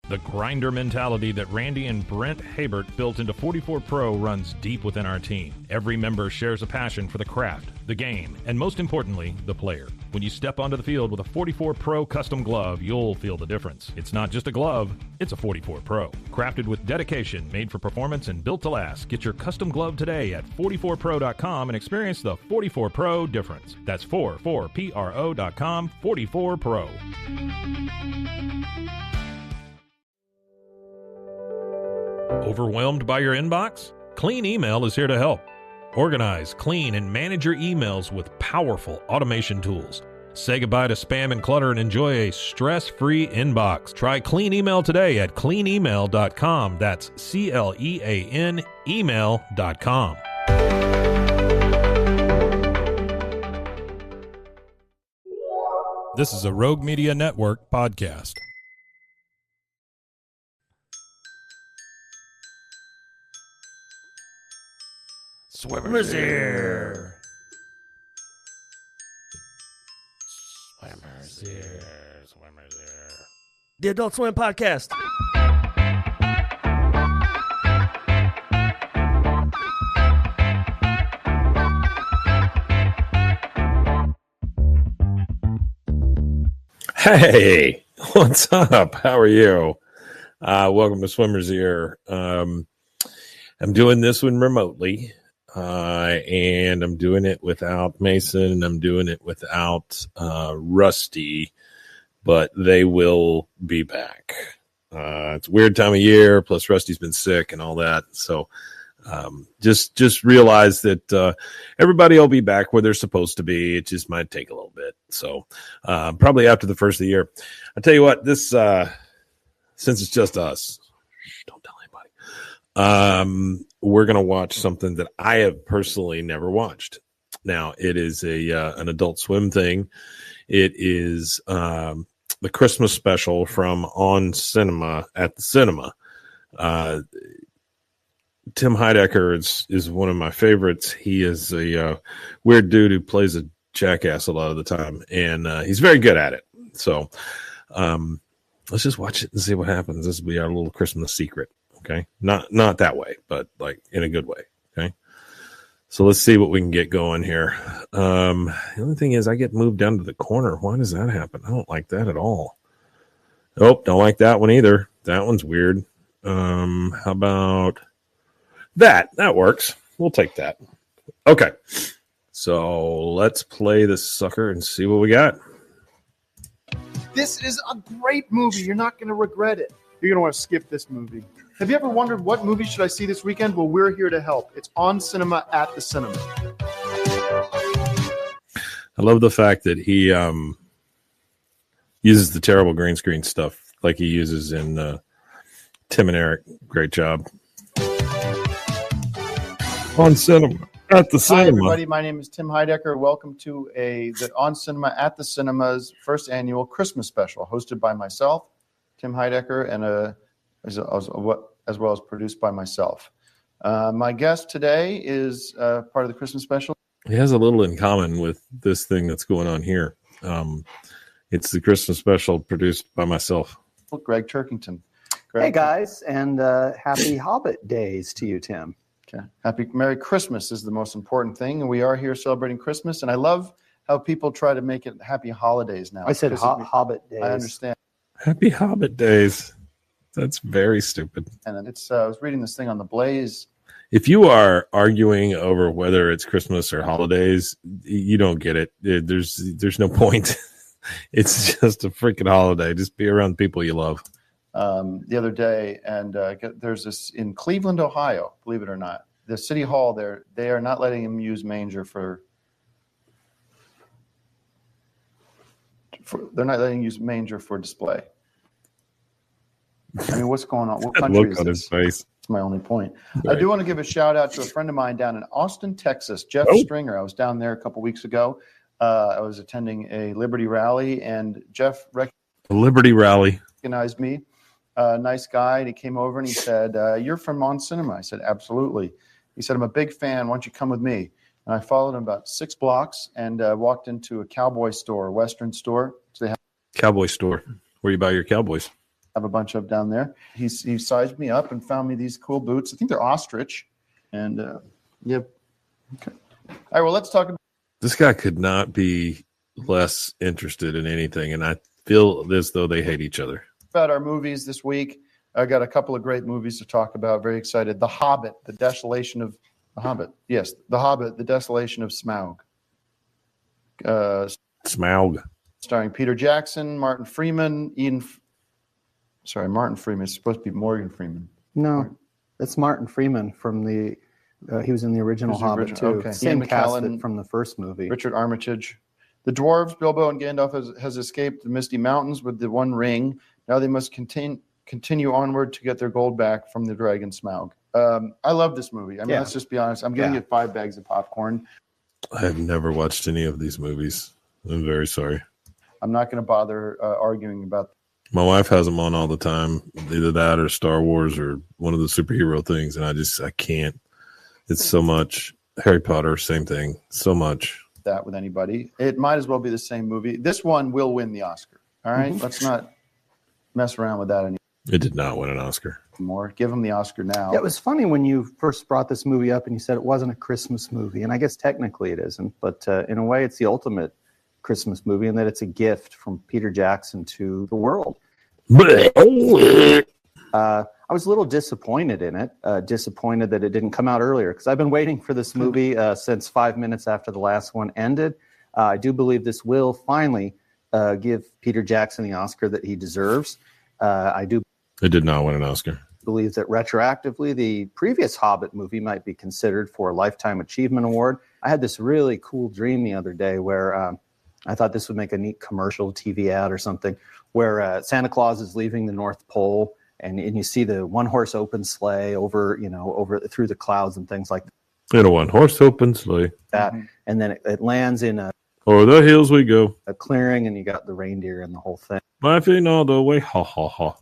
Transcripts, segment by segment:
The grinder mentality that Randy and Brent Habert built into 44 Pro runs deep within our team. Every member shares a passion for the craft, the game, and most importantly, the player. When you step onto the field with a 44 Pro custom glove, you'll feel the difference. It's not just a glove, it's a 44 Pro. Crafted with dedication, made for performance, and built to last. Get your custom glove today at 44pro.com and experience the 44 Pro difference. That's 44pro.com, 44 Pro. Overwhelmed by your inbox? Clean Email is here to help. Organize, clean, and manage your emails with powerful automation tools. Say goodbye to spam and clutter and enjoy a stress-free inbox. Try Clean Email today at cleanemail.com. That's CLEAN email.com. This is a Rogue Media Network podcast. Swimmer's Ear. Swimmer's Ear. Swimmer's Ear. The Adult Swim Podcast. Hey, what's up? How are you? Welcome to Swimmer's Ear. I'm doing this one remotely. And I'm doing it without Mason. I'm doing it without Rusty, but they will be back. It's a weird time of year. Plus, Rusty's been sick and all that. So just realize that everybody will be back where they're supposed to be. It just might take a little bit. So probably after the first of the year. I tell you what, this since it's just us, don't tell anybody. We're going to watch something that I have personally never watched. Now, it is an Adult Swim thing. It is the Christmas special from On Cinema at the Cinema. Tim Heidecker is one of my favorites. He is a weird dude who plays a jackass a lot of the time, and he's very good at it. So let's just watch it and see what happens. This will be our little Christmas secret. Okay, not that way, but like in a good way. Okay, so let's see what we can get going here. The only thing is, I get moved down to the corner. Why does that happen? I don't like that at all. Nope, don't like that one either. That one's weird. How about that? That works. We'll take that. Okay, so let's play this sucker and see what we got. This is a great movie. You're not going to regret it. You're going to want to skip this movie. Have you ever wondered what movie should I see this weekend? Well, we're here to help. It's On Cinema at the Cinema. I love the fact that he uses the terrible green screen stuff like he uses in Tim and Eric. Great job. On Cinema at the Cinema. Hi, everybody. My name is Tim Heidecker. Welcome to the On Cinema at the Cinema's first annual Christmas special, hosted by myself, Tim Heidecker, and as well as produced by myself. My guest today is part of the Christmas special. He has a little in common with this thing that's going on here. It's the Christmas special produced by myself. Greg Turkington. Greg. Hey, guys, and happy Hobbit days to you, Tim. Okay. Merry Christmas is the most important thing, and we are here celebrating Christmas, and I love how people try to make it happy holidays now. I said Hobbit days. I understand. Happy Hobbit days. That's very stupid. And it's I was reading this thing on the Blaze. If you are arguing over whether it's Christmas or holidays, you don't get it. There's no point. It's just a freaking holiday. Just be around people you love. The other day, and there's this in Cleveland, Ohio, believe it or not. The city hall there, they are not letting him use manger they're not letting him use manger for display. I mean, what's going on? What country Look is on this? his face. That's my only point. Right. I do want to give a shout out to a friend of mine down in Austin, Texas, Jeff Stringer. I was down there a couple weeks ago. I was attending a Liberty rally, and Jeff The Liberty rally. recognized me. Nice guy, and he came over and he said, "You're from On Cinema." I said, "Absolutely." He said, "I'm a big fan. Why don't you come with me?" And I followed him about 6 blocks and walked into a cowboy store, a Western store. So they have Cowboy store. Where you buy your cowboys. have a bunch of down there. He sized me up and found me these cool boots. I think they're ostrich. And yep. Okay. All right. Well, let's talk about. This guy could not be less interested in anything, and I feel as though they hate each other. About our movies this week. I got a couple of great movies to talk about. Very excited. The Hobbit, The Desolation of the Hobbit. Yes, The Hobbit, The Desolation of Smaug. Smaug. Starring Peter Jackson, Martin Freeman, Martin Freeman. It's supposed to be Morgan Freeman. No, it's Martin Freeman from the. He was in the original Hobbit too. Okay. Same Ian cast McKellen, from the first movie. Richard Armitage. The dwarves, Bilbo and Gandalf, has escaped the Misty Mountains with the One Ring. Now they must continue onward to get their gold back from the dragon Smaug. I love this movie. I mean, let's just be honest. I'm giving it 5 bags of popcorn. I have never watched any of these movies. I'm very sorry. I'm not going to bother arguing about. My wife has them on all the time, either that or Star Wars or one of the superhero things, and I can't. It's so much. Harry Potter, same thing. So much. That with anybody. It might as well be the same movie. This one will win the Oscar. All right? Let's not mess around with that anymore. It did not win an Oscar. Give him the Oscar now. Yeah, it was funny when you first brought this movie up and you said it wasn't a Christmas movie, and I guess technically it isn't, but in a way it's the ultimate Christmas movie in that it's a gift from Peter Jackson to the world. I was a little disappointed in it, disappointed that it didn't come out earlier, because I've been waiting for this movie since 5 minutes after the last one ended. I do believe this will finally give Peter Jackson the Oscar that he deserves. It did not win an Oscar. Believe that retroactively the previous Hobbit movie might be considered for a Lifetime Achievement Award. I had this really cool dream the other day where I thought this would make a neat commercial TV ad or something, where Santa Claus is leaving the North Pole and you see the one-horse open sleigh over through the clouds and things like that. In a one-horse open sleigh. And then it lands in over the hills we go. A clearing, and you got the reindeer and the whole thing. Laughing all the way, ha ha ha.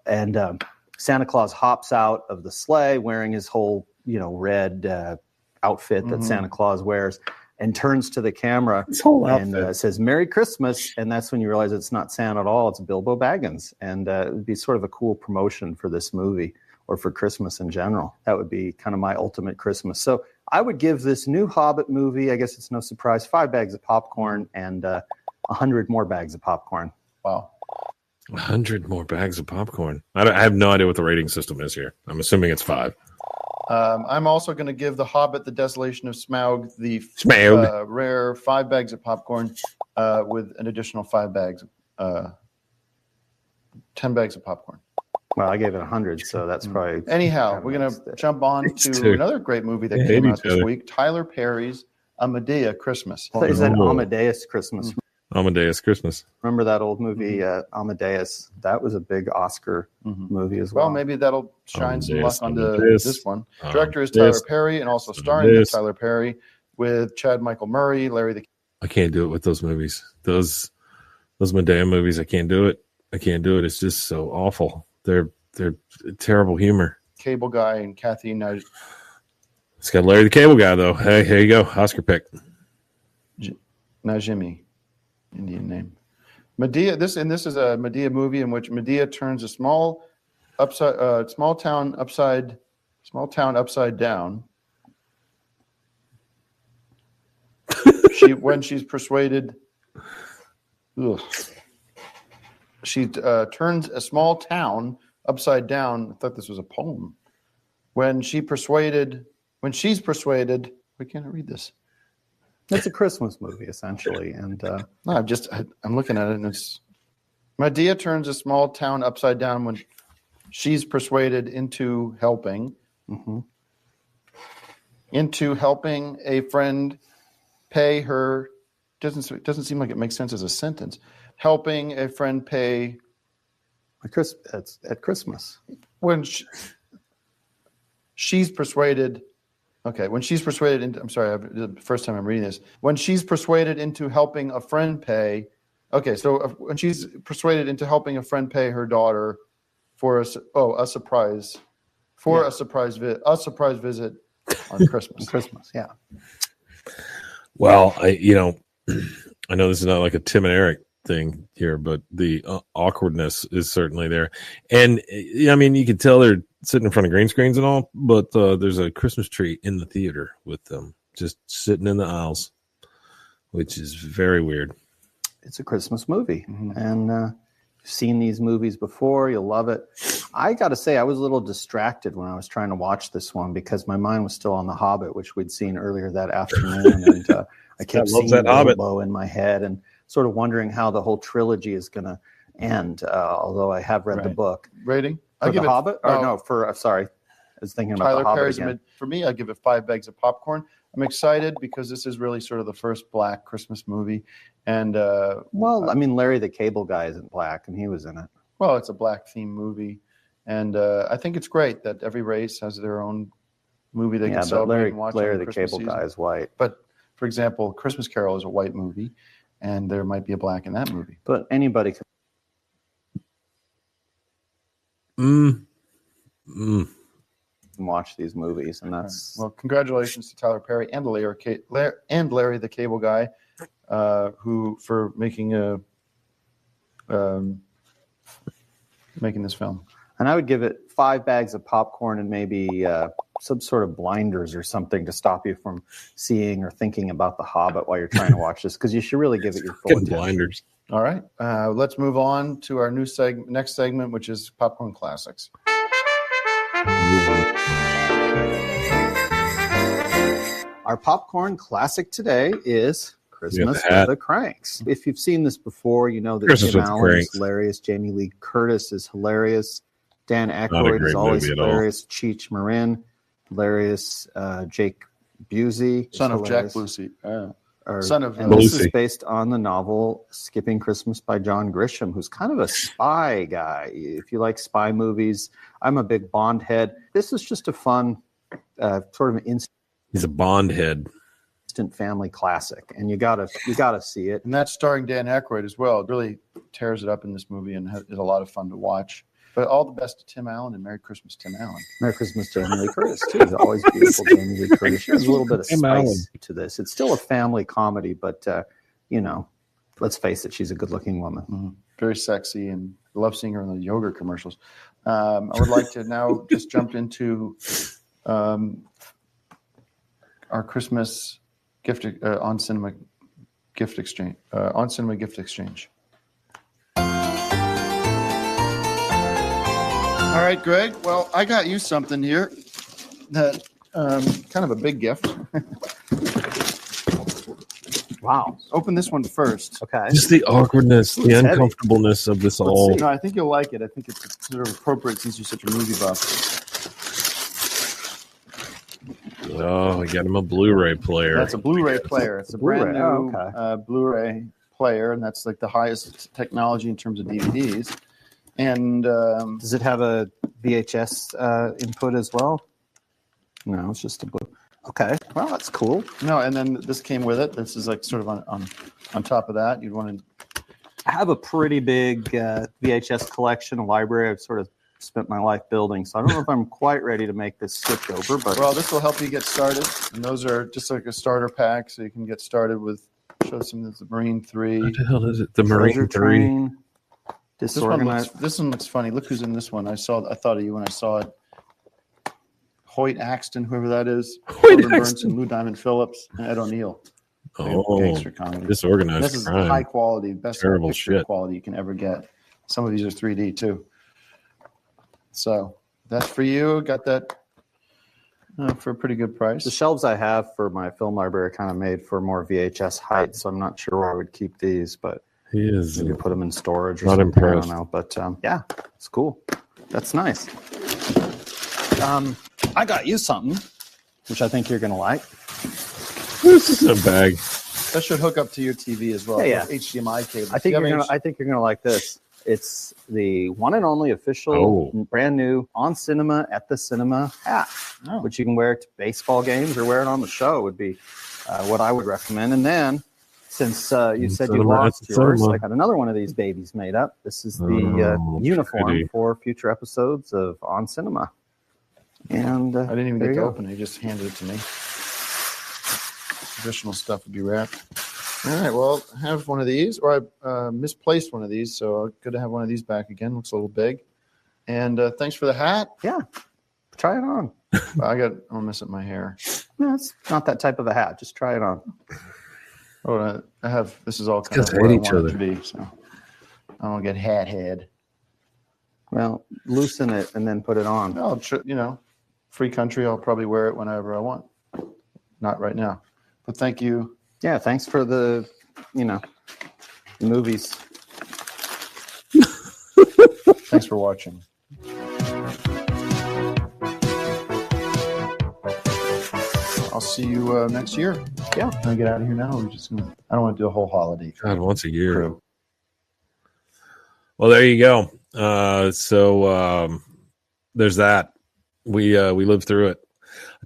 And Santa Claus hops out of the sleigh wearing his whole, red outfit that Santa Claus wears, and turns to the camera and says, "Merry Christmas." And that's when you realize it's not Santa at all. It's Bilbo Baggins. And it would be sort of a cool promotion for this movie or for Christmas in general. That would be kind of my ultimate Christmas. So I would give this new Hobbit movie, I guess it's no surprise, 5 bags of popcorn and 100 more bags of popcorn. Wow. 100 more bags of popcorn. I have no idea what the rating system is here. I'm assuming it's 5. I'm also going to give The Hobbit, The Desolation of Smaug, the rare 5 bags of popcorn with an additional 5 bags, 10 bags of popcorn. Well, I gave it 100, so that's probably... Anyhow, we're going to jump on to another great movie that came out this week, Tyler Perry's A Medea Christmas. Is that Amadeus Christmas? Amadeus Christmas. Remember that old movie, Amadeus? That was a big Oscar movie as well. Well, maybe that'll shine some luck onto this one. Director is Tyler Perry, and also starring Tyler Perry with Chad Michael Murray, Larry the... I can't do it with those movies. Those Medea movies, I can't do it. It's just so awful. They're terrible humor. Cable Guy and Kathy It's got Larry the Cable Guy, though. Hey, here you go. Oscar pick. Najimy. Indian name. Medea. This is a Medea movie in which Medea turns a small town upside down. When she's persuaded. She turns a small town upside down. I thought this was a poem. When she's persuaded. Why can't I read this? It's a Christmas movie, essentially. And no, I'm looking at it, and it's Medea turns a small town upside down when she's persuaded into helping a friend pay her. Doesn't seem like it makes sense as a sentence. Helping a friend pay at Christmas when she's persuaded. Okay, when she's persuaded into, I'm sorry, the first time I'm reading this. When she's persuaded into helping a friend pay, okay, so when she's persuaded into helping a friend pay her daughter for a surprise visit on Christmas. Christmas, yeah. Well, I know this is not like a Tim and Eric thing here, but the awkwardness is certainly there. And I mean, you can tell they're sitting in front of green screens and all, but there's a Christmas tree in the theater with them just sitting in the aisles, which is very weird. It's a Christmas movie, and you've seen these movies before. You'll love it. I got to say, I was a little distracted when I was trying to watch this one because my mind was still on The Hobbit, which we'd seen earlier that afternoon, and I kept seeing Bilbo in my head and sort of wondering how the whole trilogy is going to end. Although I have read the book. Rating? For The Hobbit? Sorry. I was thinking about The Hobbit again. For me, I give it 5 bags of popcorn. I'm excited because this is really sort of the first black Christmas movie. And Larry the Cable Guy isn't black, and he was in it. Well, it's a black theme movie, and I think it's great that every race has their own movie they can celebrate and watch. Larry the Cable Guy is white. But for example, Christmas Carol is a white movie, and there might be a black in that movie. But anybody can watch these movies, and that's well. Congratulations to Tyler Perry and Larry the Cable Guy, who for making this film. And I would give it 5 bags of popcorn and maybe some sort of blinders or something to stop you from seeing or thinking about The Hobbit while you're trying to watch this, because you should really give it your full attention. Blinders. All right, let's move on to our next segment, which is Popcorn Classics. Our popcorn classic today is Christmas with the Cranks. If you've seen this before, you know that Tim Allen is hilarious. Jamie Lee Curtis is hilarious. Dan Aykroyd is always hilarious. Cheech Marin, hilarious. Jake Busey, son of Jack Busey. This is based on the novel Skipping Christmas by John Grisham, who's kind of a spy guy. If you like spy movies, I'm a big Bond head. This is just a fun sort of an instant. He's a Bond head. Instant family classic, and you gotta see it. And that's starring Dan Aykroyd as well. It really tears it up in this movie and is a lot of fun to watch. But all the best to Tim Allen, and Merry Christmas, Tim Allen. Merry Christmas, Jamie Lee Curtis, too. It's always beautiful, Jamie Lee Curtis. She has a little bit of spice to this. It's still a family comedy, but, let's face it, she's a good-looking woman. Mm-hmm. Very sexy, and I love seeing her in the yogurt commercials. I would like to now just jump into our Christmas gift on cinema gift exchange. On cinema gift exchange. All right, Greg. Well, I got you something here that kind of a big gift. Wow. Open this one first. Okay. Just the awkwardness, the uncomfortableness of this all. No, I think you'll like it. I think it's sort of appropriate since you're such a movie buff. Oh, we got him a Blu-ray player. That's a Blu-ray player. It's a brand new Blu-ray player, and that's like the highest technology in terms of DVDs. And does it have a VHS input as well? No, it's just a blue. Okay, well, that's cool. No, and then this came with it. This is like sort of on top of that. You'd want to. I have a pretty big VHS collection, a library. I've sort of spent my life building, so I don't know if I'm quite ready to make this switch over. But this will help you get started. And those are just like a starter pack, so you can get started with. Show some of the Marine 3. What the hell is it? The Marine 3. This one looks funny. Look who's in this one. I thought of you when I saw it. Hoyt Axton, whoever that is. Corbin Burnson, Lou Diamond Phillips, and Ed O'Neill. Gangster comedy. Disorganized This is crime. high quality, best Terrible picture shit. quality you can ever get. Some of these are 3D too. So that's for you. Got that for a pretty good price. The shelves I have for my film library are kind of made for more VHS height, so I'm not sure where I would keep these, but He is maybe put them in storage or not something. impressed. I don't know, but yeah, it's cool. That's nice. I got you something, which I think you're going to like. This is a bag. That should hook up to your TV as well. Yeah. HDMI cable. I think you're gonna like this. It's the one and only official, brand new On Cinema at the Cinema hat, which you can wear to baseball games or wear it on the show. Would be what I would recommend. And then, since you said you lost yours, I got another one of these babies made up. This is the uniform for future episodes of On Cinema. And I didn't even get to open it. He just handed it to me. Additional stuff would be wrapped. All right. Well, I have one of these, or I misplaced one of these, so good to have one of these back again. Looks a little big. And thanks for the hat. Yeah, try it on. I'll mess up my hair. No, it's not that type of a hat. Just try it on. Oh, I have. This is all kind of Just where I hate each want it other. to be, so I don't get hat head. Well, loosen it and then put it on. I'll, free country. I'll probably wear it whenever I want. Not right now, but thank you. Yeah, thanks for the, movies. Thanks for watching. I'll see you next year. Yeah. Can I get out of here now? I don't want to do a whole holiday. God, once a year. True. Well, there you go. So there's that. We lived through it.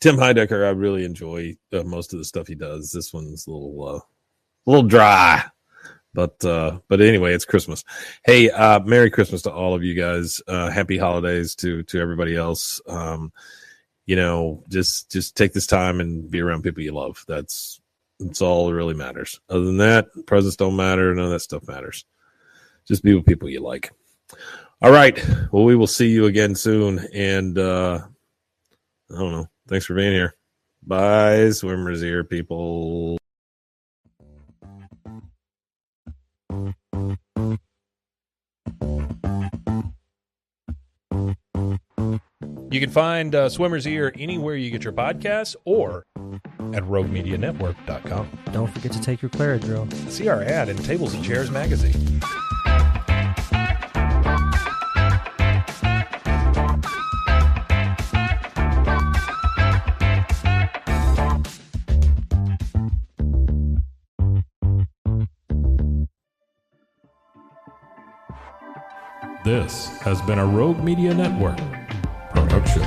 Tim Heidecker, I really enjoy most of the stuff he does. This one's a little dry, but anyway, it's Christmas. Hey, Merry Christmas to all of you guys. Happy holidays to everybody else. Just take this time and be around people you love. That's all that really matters. Other than that, presents don't matter. None of that stuff matters. Just be with people you like. All right. Well, we will see you again soon. And I don't know. Thanks for being here. Bye, Swimmer's Ear people. You can find Swimmer's Ear anywhere you get your podcasts or at roguemedianetwork.com. Don't forget to take your Claradrill. See our ad in Tables and Chairs magazine. This has been a Rogue Media Network production.